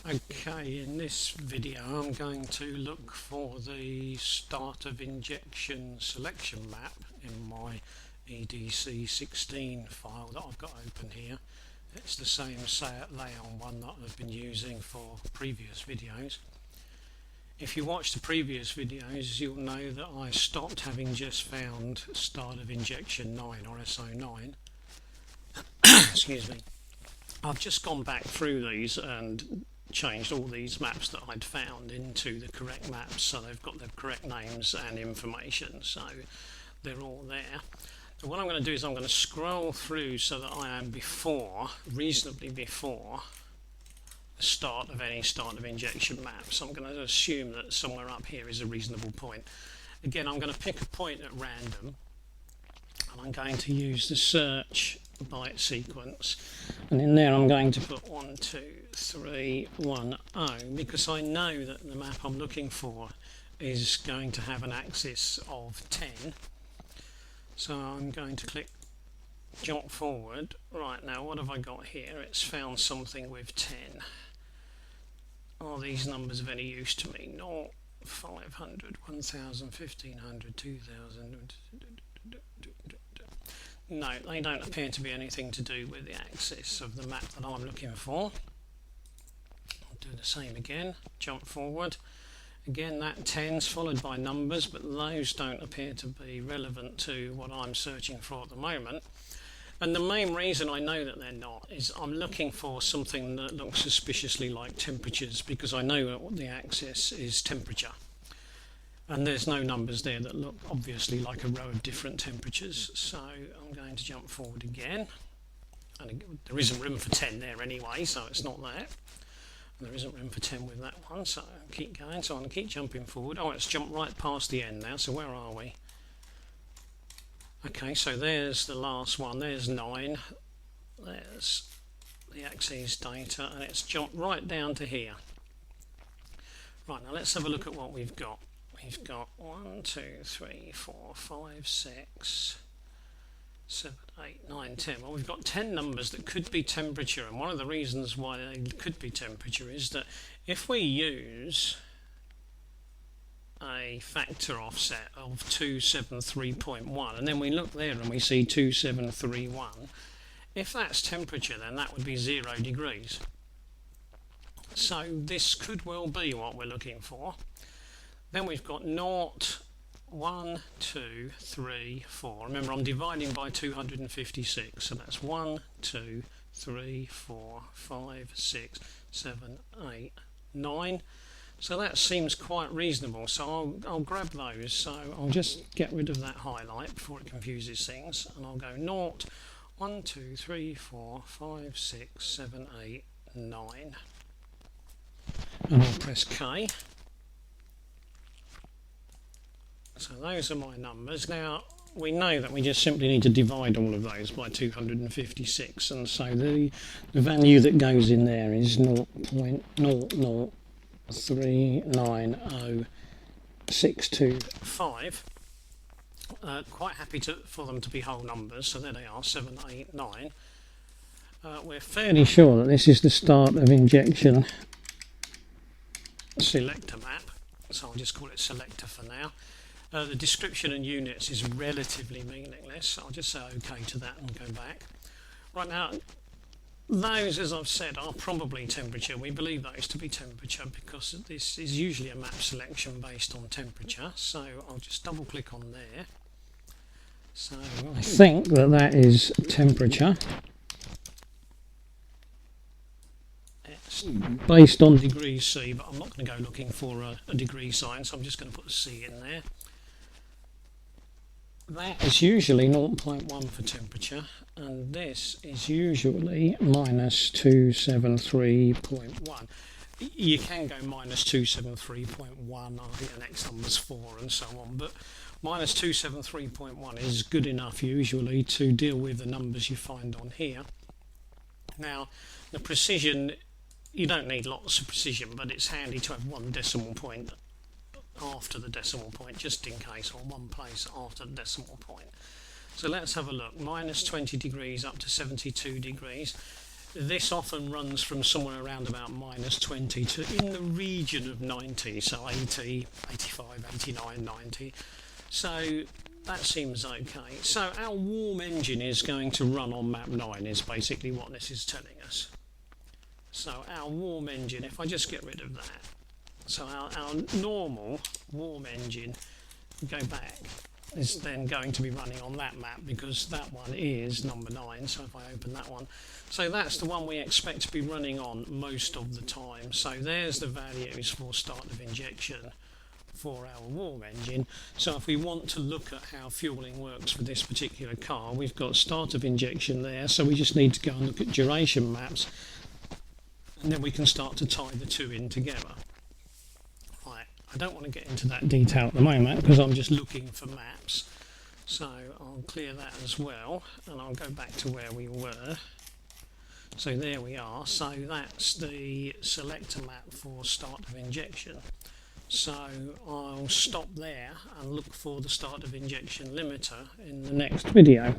Okay, in this video I'm going to look for the start of injection selection map in my edc16 file that I've got open here. It's the same layout one that I've been using for previous videos. If you watch the previous videos, you'll know that I stopped having just found start of injection 9 or SO9. Excuse me. I've just gone back through these and changed all these maps that I'd found into the correct maps, so they've got the correct names and information, so they're all there. So what I'm going to do is I'm going to scroll through so that I am reasonably before the start of any start of injection map. So I'm going to assume that somewhere up here is a reasonable point. Again, I'm going to pick a point at random, and I'm going to use the search byte sequence, and in there I'm going to put 1, 2, 3, 1, 0, because I know that the map I'm looking for is going to have an axis of 10. So I'm going to click jump forward. Right, now what have I got here? It's found something with 10. Are these numbers of any use to me? 0, 500, 1000, 1500, 2000. No, they don't appear to be anything to do with the axis of the map that I'm looking for. I'll do the same again, jump forward. Again, that 10's followed by numbers, but those don't appear to be relevant to what I'm searching for at the moment. And the main reason I know that they're not is I'm looking for something that looks suspiciously like temperatures, because I know that the axis is temperature. And there's no numbers there that look obviously like a row of different temperatures, so I'm going to jump forward again. And there isn't room for 10 there anyway, so it's not that. And there isn't room for 10 with that one, so I'll keep going. So I'm going to keep jumping forward. Oh, it's jumped right past the end now, so where are we? Okay, so there's the last one. There's 9. There's the axis data, and it's jumped right down to here. Right, now let's have a look at what we've got. We've got 1, 2, 3, 4, 5, 6, 7, 8, 9, 10. Well, we've got 10 numbers that could be temperature, and one of the reasons why they could be temperature is that if we use a factor offset of 273.1 and then we look there and we see 2731, if that's temperature, then that would be 0 degrees. So this could well be what we're looking for. Then we've got 0, 1, 2, 3, 4. Remember, I'm dividing by 256, so that's 1, 2, 3, 4, 5, 6, 7, 8, 9. So that seems quite reasonable, so I'll grab those. So I'll just get rid of that highlight before it confuses things, and I'll go 0, 1, 2, 3, 4, 5, 6, 7, 8, 9. And I'll press K. So those are my numbers. Now we know that we just simply need to divide all of those by 256, and so the value that goes in there is 0.00390,625. Quite happy for them to be whole numbers, so there they are, 7, 8, 9. We're fairly sure that this is the start of injection selector map, so I'll just call it selector for now. The description and units is relatively meaningless. I'll just say OK to that and go back. Right, now, those, as I've said, are probably temperature. We believe those to be temperature because this is usually a map selection based on temperature. So I'll just double click on there. So I think that is temperature. It's based on degrees C, but I'm not going to go looking for a degree sign, so I'm just going to put a C in there. That is usually 0.1 for temperature, and this is usually minus 273.1. You can go minus 273.1, I think the next number's 4 and so on, but minus 273.1 is good enough usually to deal with the numbers you find on here. Now, the precision, you don't need lots of precision, but it's handy to have one decimal point after the decimal point, just in case, or one place after the decimal point. So let's have a look. Minus 20 degrees up to 72 degrees. this often runs from somewhere around about -20 to in the region of 90, so 80, 85, 89, 90. So that seems okay. So our warm engine is going to run on map 9 is basically what this is telling us. So our warm engine, if I just get rid of that, so our normal warm engine, go back, is then going to be running on that map because that one is number 9. So if I open that one, so that's the one we expect to be running on most of the time. So there's the values for start of injection for our warm engine. So if we want to look at how fueling works for this particular car, we've got start of injection there, so we just need to go and look at duration maps, and then we can start to tie the two in together. Right, I don't want to get into that detail at the moment because I'm just looking for maps, so I'll clear that as well, and I'll go back to where we were. So there we are, so that's the selector map for start of injection. So I'll stop there and look for the start of injection limiter in the next video.